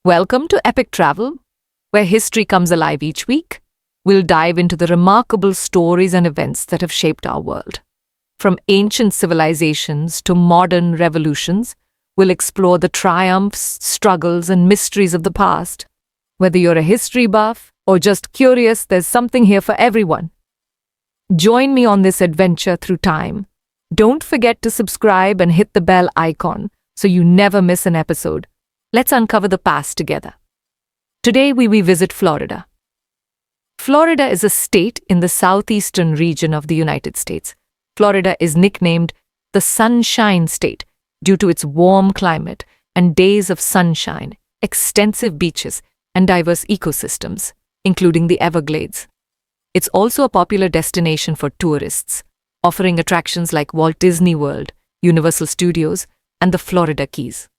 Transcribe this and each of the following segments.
Welcome to Epic Travel, where history comes alive each week. We'll dive into the remarkable stories and events that have shaped our world. From ancient civilizations to modern revolutions, we'll explore the triumphs, struggles, and mysteries of the past. Whether you're a history buff or just curious, there's something here for everyone. Join me on this adventure through time. Don't forget to subscribe and hit the bell icon so you never miss an episode. Let's uncover the past together. Today we revisit Florida. Florida is a state in the southeastern region of the United States. Florida is nicknamed the Sunshine State due to its warm climate and days of sunshine, extensive beaches, and diverse ecosystems, including the Everglades. It's also a popular destination for tourists, offering attractions like Walt Disney World, Universal Studios, and the Florida Keys.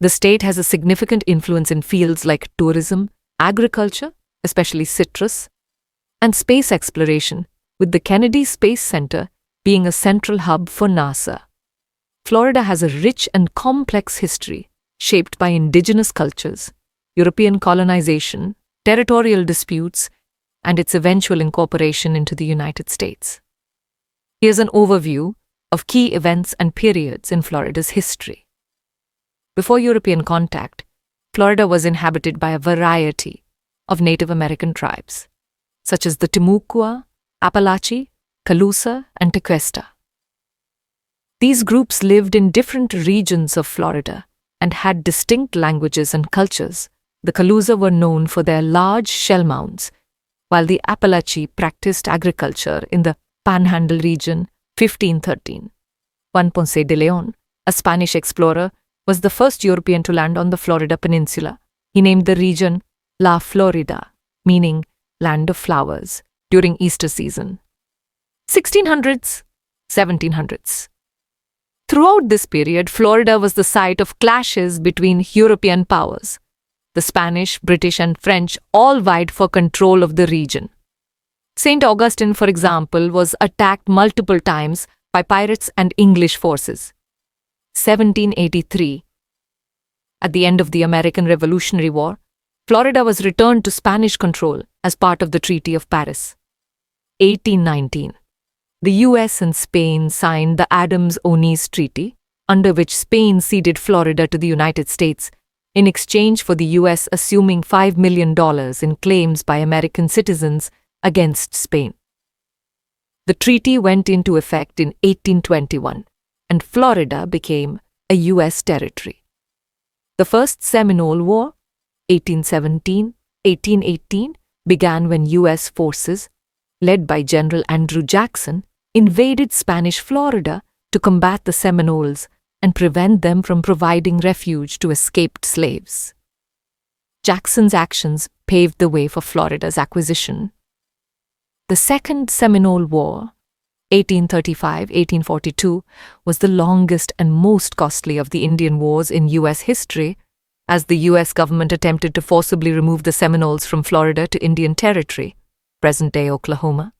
The state has a significant influence in fields like tourism, agriculture, especially citrus, and space exploration, with the Kennedy Space Center being a central hub for NASA. Florida has a rich and complex history shaped by indigenous cultures, European colonization, territorial disputes, and its eventual incorporation into the United States. Here's an overview of key events and periods in Florida's history. Before European contact, Florida was inhabited by a variety of Native American tribes, such as the Timucua, Apalachee, Calusa, and Tequesta. These groups lived in different regions of Florida and had distinct languages and cultures. The Calusa were known for their large shell mounds, while the Apalachee practiced agriculture in the Panhandle region. 1513. Juan Ponce de Leon, a Spanish explorer, was the first European to land on the Florida peninsula. He named the region La Florida, meaning land of flowers, during Easter season. 1600s, 1700s. Throughout this period, Florida was the site of clashes between European powers. The Spanish, British, and French all vied for control of the region. St. Augustine, for example, was attacked multiple times by pirates and English forces. 1783. At the end of the American Revolutionary War, Florida was returned to Spanish control as part of the Treaty of Paris. 1819. The US and Spain signed the Adams-Onis Treaty, under which Spain ceded Florida to the United States in exchange for the US assuming $5 million in claims by American citizens against Spain. The treaty went into effect in 1821, and Florida became a U.S. territory. The First Seminole War, 1817-1818, began when U.S. forces, led by General Andrew Jackson, invaded Spanish Florida to combat the Seminoles and prevent them from providing refuge to escaped slaves. Jackson's actions paved the way for Florida's acquisition. The Second Seminole War, 1835-1842, was the longest and most costly of the Indian Wars in U.S. history, as the U.S. government attempted to forcibly remove the Seminoles from Florida to Indian Territory, present-day Oklahoma.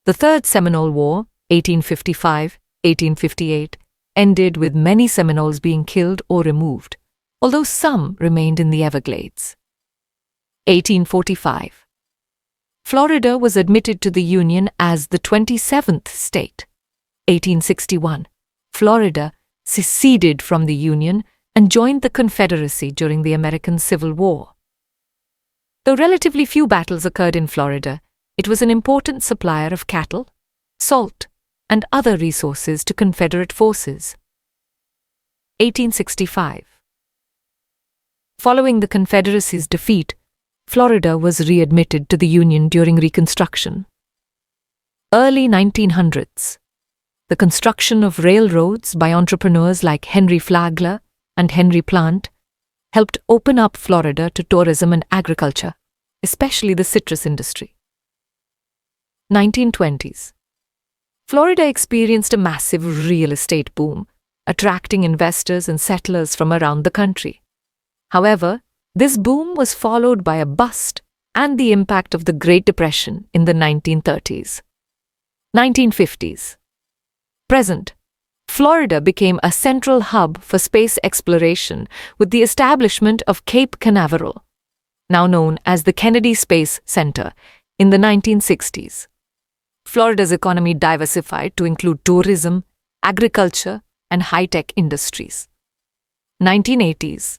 The Third Seminole War, 1855-1858, ended with many Seminoles being killed or removed, although some remained in the Everglades. 1845. Florida was admitted to the Union as the 27th state. 1861. Florida seceded from the Union and joined the Confederacy during the American Civil War. Though relatively few battles occurred in Florida, it was an important supplier of cattle, salt, and other resources to Confederate forces. 1865. Following the Confederacy's defeat, Florida was readmitted to the Union during Reconstruction. Early 1900s. The construction of railroads by entrepreneurs like Henry Flagler and Henry Plant helped open up Florida to tourism and agriculture, especially the citrus industry. 1920s. Florida experienced a massive real estate boom, attracting investors and settlers from around the country. However, this boom was followed by a bust and the impact of the Great Depression in the 1930s. 1950s. Present. Florida became a central hub for space exploration with the establishment of Cape Canaveral, now known as the Kennedy Space Center, in the 1960s. Florida's economy diversified to include tourism, agriculture, and high-tech industries. 1980s,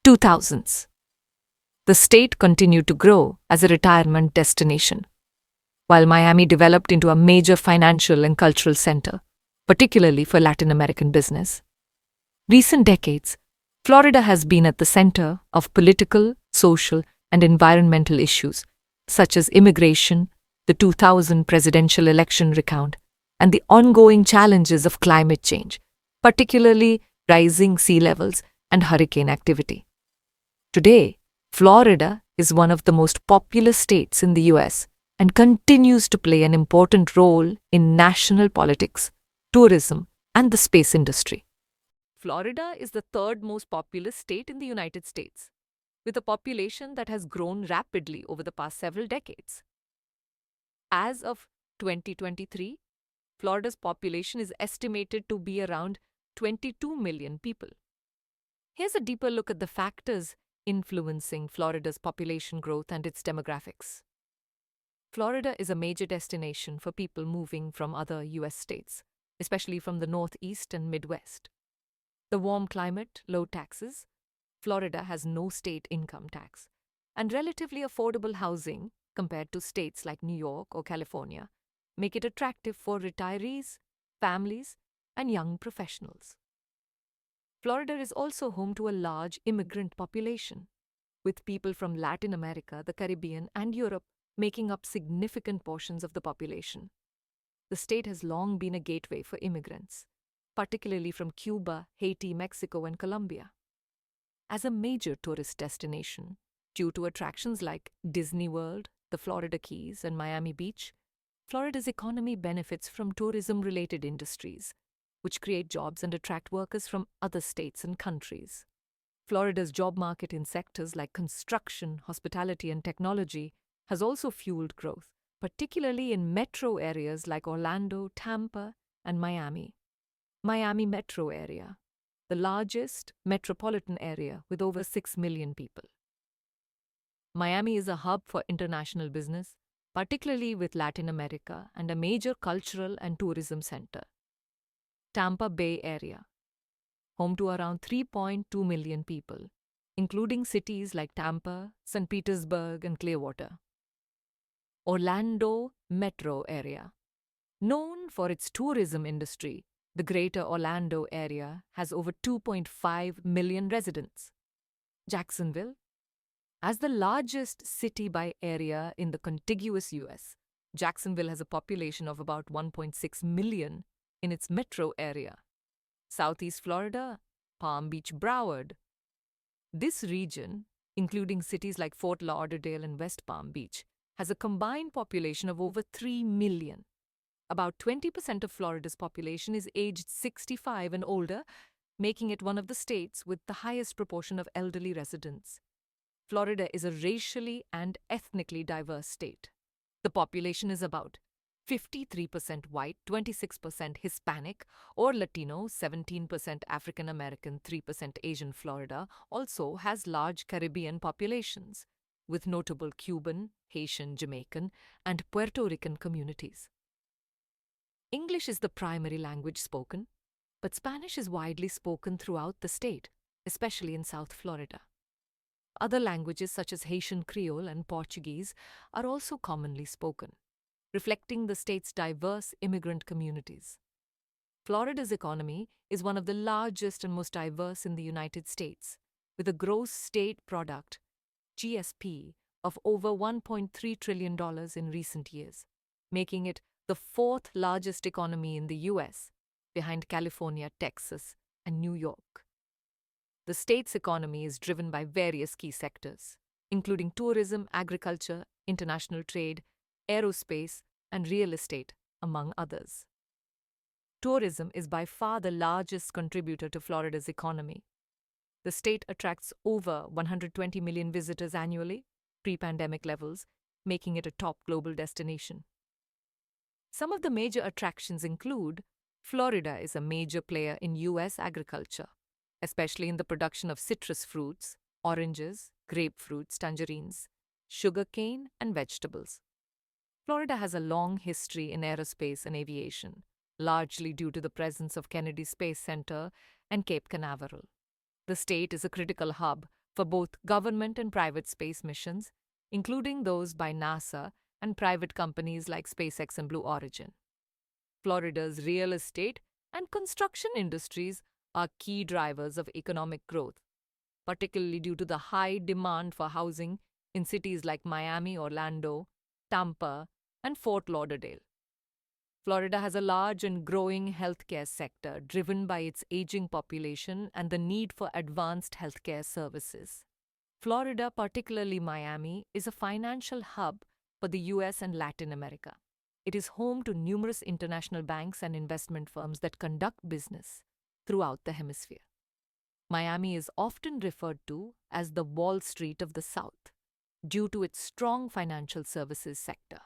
2000s. The state continued to grow as a retirement destination, while Miami developed into a major financial and cultural center, particularly for Latin American business. Recent decades, Florida has been at the center of political, social, and environmental issues such as immigration, the 2000 presidential election recount, and the ongoing challenges of climate change, particularly rising sea levels and hurricane activity. Today, Florida is one of the most populous states in the US and continues to play an important role in national politics, tourism, and the space industry. Florida is the third most populous state in the United States, with a population that has grown rapidly over the past several decades. As of 2023, Florida's population is estimated to be around 22 million people. Here's a deeper look at the factors influencing Florida's population growth and its demographics. Florida is a major destination for people moving from other US states, especially from the Northeast and Midwest. The warm climate, low taxes, Florida has no state income tax, and relatively affordable housing compared to states like New York or California make it attractive for retirees, families, and young professionals. Florida is also home to a large immigrant population, with people from Latin America, the Caribbean, and Europe making up significant portions of the population. The state has long been a gateway for immigrants, particularly from Cuba, Haiti, Mexico, and Colombia. As a major tourist destination, due to attractions like Disney World, the Florida Keys, and Miami Beach, Florida's economy benefits from tourism-related industries, which create jobs and attract workers from other states and countries. Florida's job market in sectors like construction, hospitality, and technology has also fueled growth, particularly in metro areas like Orlando, Tampa, and Miami. Miami metro area, the largest metropolitan area with over 6 million people. Miami is a hub for international business, particularly with Latin America, and a major cultural and tourism center. Tampa Bay area, home to around 3.2 million people, including cities like Tampa, St. Petersburg, and Clearwater. Orlando metro area, known for its tourism industry, the Greater Orlando area has over 2.5 million residents. Jacksonville, as the largest city by area in the contiguous US, Jacksonville has a population of about 1.6 million in its metro area. Southeast Florida, Palm Beach, Broward. This region, including cities like Fort Lauderdale and West Palm Beach, has a combined population of over 3 million. About 20% of Florida's population is aged 65 and older, making it one of the states with the highest proportion of elderly residents. Florida is a racially and ethnically diverse state. The population is about 53% white, 26% Hispanic or Latino, 17% African American, 3% Asian. Florida also has large Caribbean populations, with notable Cuban, Haitian, Jamaican, and Puerto Rican communities. English is the primary language spoken, but Spanish is widely spoken throughout the state, especially in South Florida. Other languages such as Haitian Creole and Portuguese are also commonly spoken, reflecting the state's diverse immigrant communities. Florida's economy is one of the largest and most diverse in the United States, with a gross state product, GSP, of over $1.3 trillion in recent years, making it the fourth largest economy in the US, behind California, Texas, and New York. The state's economy is driven by various key sectors, including tourism, agriculture, international trade, aerospace, and real estate, among others. Tourism is by far the largest contributor to Florida's economy. The state attracts over 120 million visitors annually, pre-pandemic levels, making it a top global destination. Some of the major attractions include Florida is a major player in U.S. agriculture, especially in the production of citrus fruits, oranges, grapefruits, tangerines, sugarcane, and vegetables. Florida has a long history in aerospace and aviation, largely due to the presence of Kennedy Space Center and Cape Canaveral. The state is a critical hub for both government and private space missions, including those by NASA and private companies like SpaceX and Blue Origin. Florida's real estate and construction industries are key drivers of economic growth, particularly due to the high demand for housing in cities like Miami, Orlando, Tampa, and Fort Lauderdale. Florida has a large and growing healthcare sector driven by its aging population and the need for advanced healthcare services. Florida, particularly Miami, is a financial hub for the US and Latin America. It is home to numerous international banks and investment firms that conduct business throughout the hemisphere. Miami is often referred to as the Wall Street of the South due to its strong financial services sector.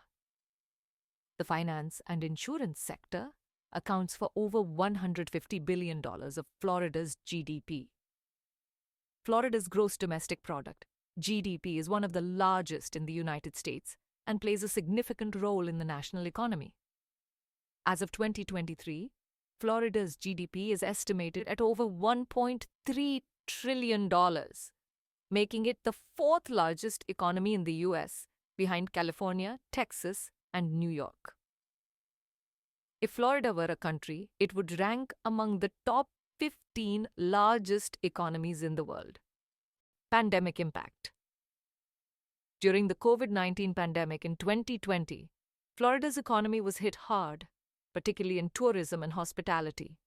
The finance and insurance sector accounts for over $150 billion of Florida's GDP. Florida's gross domestic product, GDP, is one of the largest in the United States and plays a significant role in the national economy. As of 2023, Florida's GDP is estimated at over $1.3 trillion, making it the fourth largest economy in the US, behind California, Texas, and New York. If Florida were a country, it would rank among the top 15 largest economies in the world. Pandemic impact. During the COVID-19 pandemic in 2020, Florida's economy was hit hard, particularly in tourism and hospitality.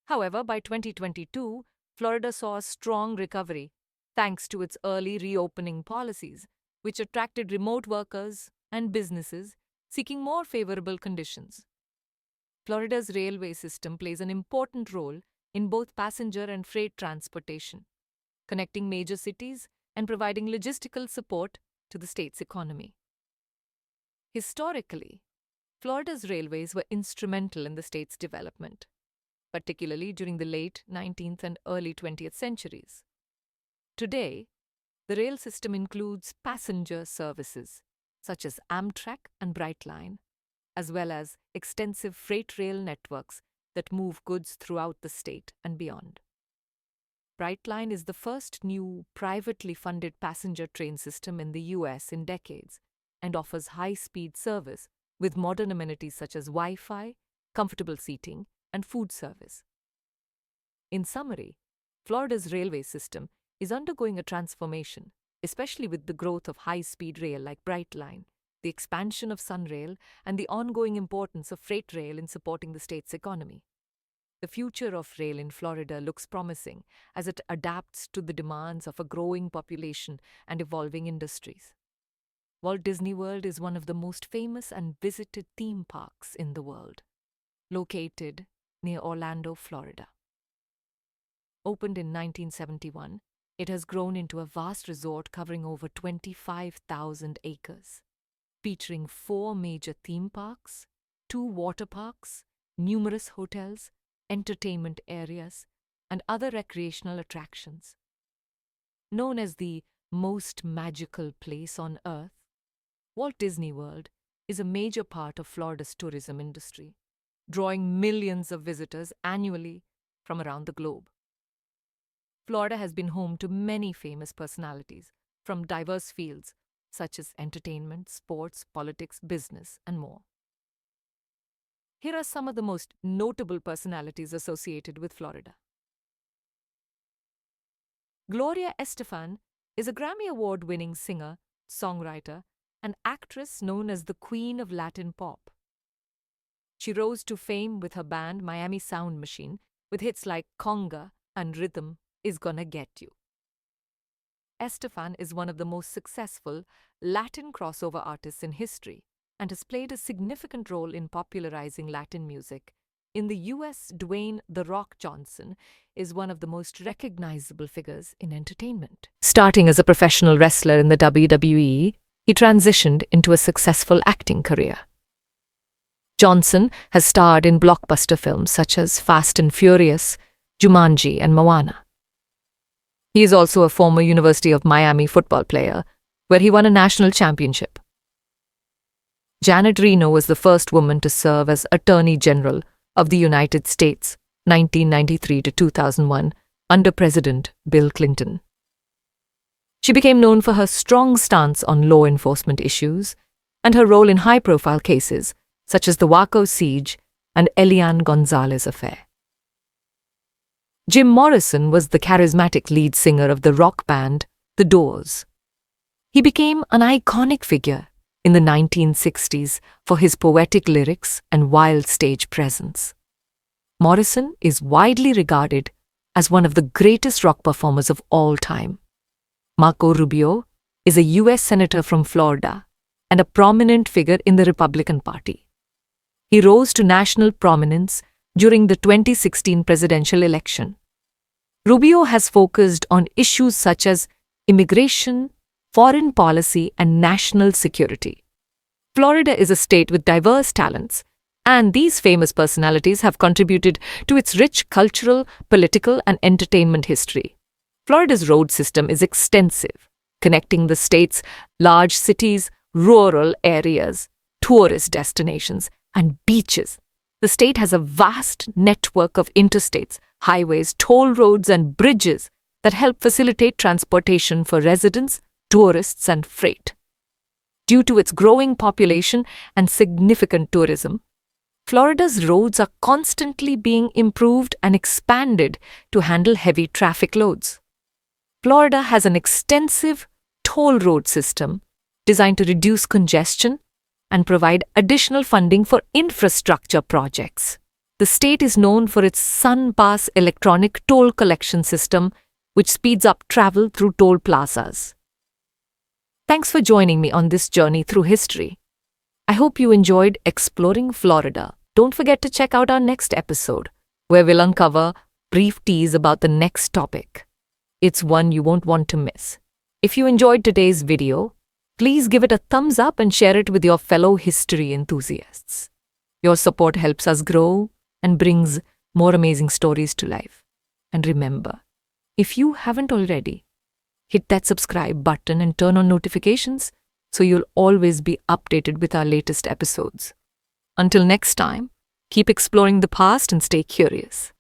However, by 2022, Florida saw a strong recovery thanks to its early reopening policies, which attracted remote workers and businesses seeking more favorable conditions. Florida's railway system plays an important role in both passenger and freight transportation, connecting major cities and providing logistical support to the state's economy. Historically, Florida's railways were instrumental in the state's development, particularly during the late 19th and early 20th centuries. Today, the rail system includes passenger services such as Amtrak and Brightline, as well as extensive freight rail networks that move goods throughout the state and beyond. Brightline is the first new privately funded passenger train system in the US in decades and offers high-speed service with modern amenities such as Wi-Fi, comfortable seating, and food service. In summary, Florida's railway system is undergoing a transformation, especially with the growth of high-speed rail like Brightline, the expansion of Sunrail, and the ongoing importance of freight rail in supporting the state's economy. The future of rail in Florida looks promising as it adapts to the demands of a growing population and evolving industries. Walt Disney World is one of the most famous and visited theme parks in the world, located near Orlando, Florida. Opened in 1971, it has grown into a vast resort covering over 25,000 acres, featuring 4 major theme parks, 2 water parks, numerous hotels, entertainment areas, and other recreational attractions. Known as the most magical place on Earth, Walt Disney World is a major part of Florida's tourism industry, drawing millions of visitors annually from around the globe. Florida has been home to many famous personalities from diverse fields such as entertainment, sports, politics, business, and more. Here are some of the most notable personalities associated with Florida. Gloria Estefan is a Grammy Award-winning singer, songwriter, and actress known as the Queen of Latin Pop. She rose to fame with her band Miami Sound Machine with hits like Conga and Rhythm Is Gonna Get You. Estefan is one of the most successful Latin crossover artists in history and has played a significant role in popularizing Latin music. In the US, Dwayne "The Rock" Johnson is one of the most recognizable figures in entertainment. Starting as a professional wrestler in the WWE, he transitioned into a successful acting career. Johnson has starred in blockbuster films such as Fast and Furious, Jumanji, and Moana. He is also a former University of Miami football player, where he won a national championship. Janet Reno was the first woman to serve as Attorney General of the United States, 1993 to 2001, under President Bill Clinton. She became known for her strong stance on law enforcement issues and her role in high-profile cases such as the Waco siege and Elian Gonzalez affair. Jim Morrison was the charismatic lead singer of the rock band The Doors. He became an iconic figure in the 1960s for his poetic lyrics and wild stage presence. Morrison is widely regarded as one of the greatest rock performers of all time. Marco Rubio is a U.S. Senator from Florida and a prominent figure in the Republican Party. He rose to national prominence during the 2016 presidential election. Rubio has focused on issues such as immigration, foreign policy, and national security. Florida is a state with diverse talents, and these famous personalities have contributed to its rich cultural, political, and entertainment history. Florida's road system is extensive, connecting the state's large cities, rural areas, tourist destinations, and beaches. The state has a vast network of interstates, highways, toll roads, and bridges that help facilitate transportation for residents, tourists, and freight. Due to its growing population and significant tourism, Florida's roads are constantly being improved and expanded to handle heavy traffic loads. Florida has an extensive toll road system designed to reduce congestion and provide additional funding for infrastructure projects. The state is known for its SunPass electronic toll collection system, which speeds up travel through toll plazas. Thanks for joining me on this journey through history. I hope you enjoyed exploring Florida. Don't forget to check out our next episode, where we'll uncover brief tease about the next topic. It's one you won't want to miss. If you enjoyed today's video, please give it a thumbs up and share it with your fellow history enthusiasts. Your support helps us grow and brings more amazing stories to life. And remember, if you haven't already, hit that subscribe button and turn on notifications so you'll always be updated with our latest episodes. Until next time, keep exploring the past and stay curious.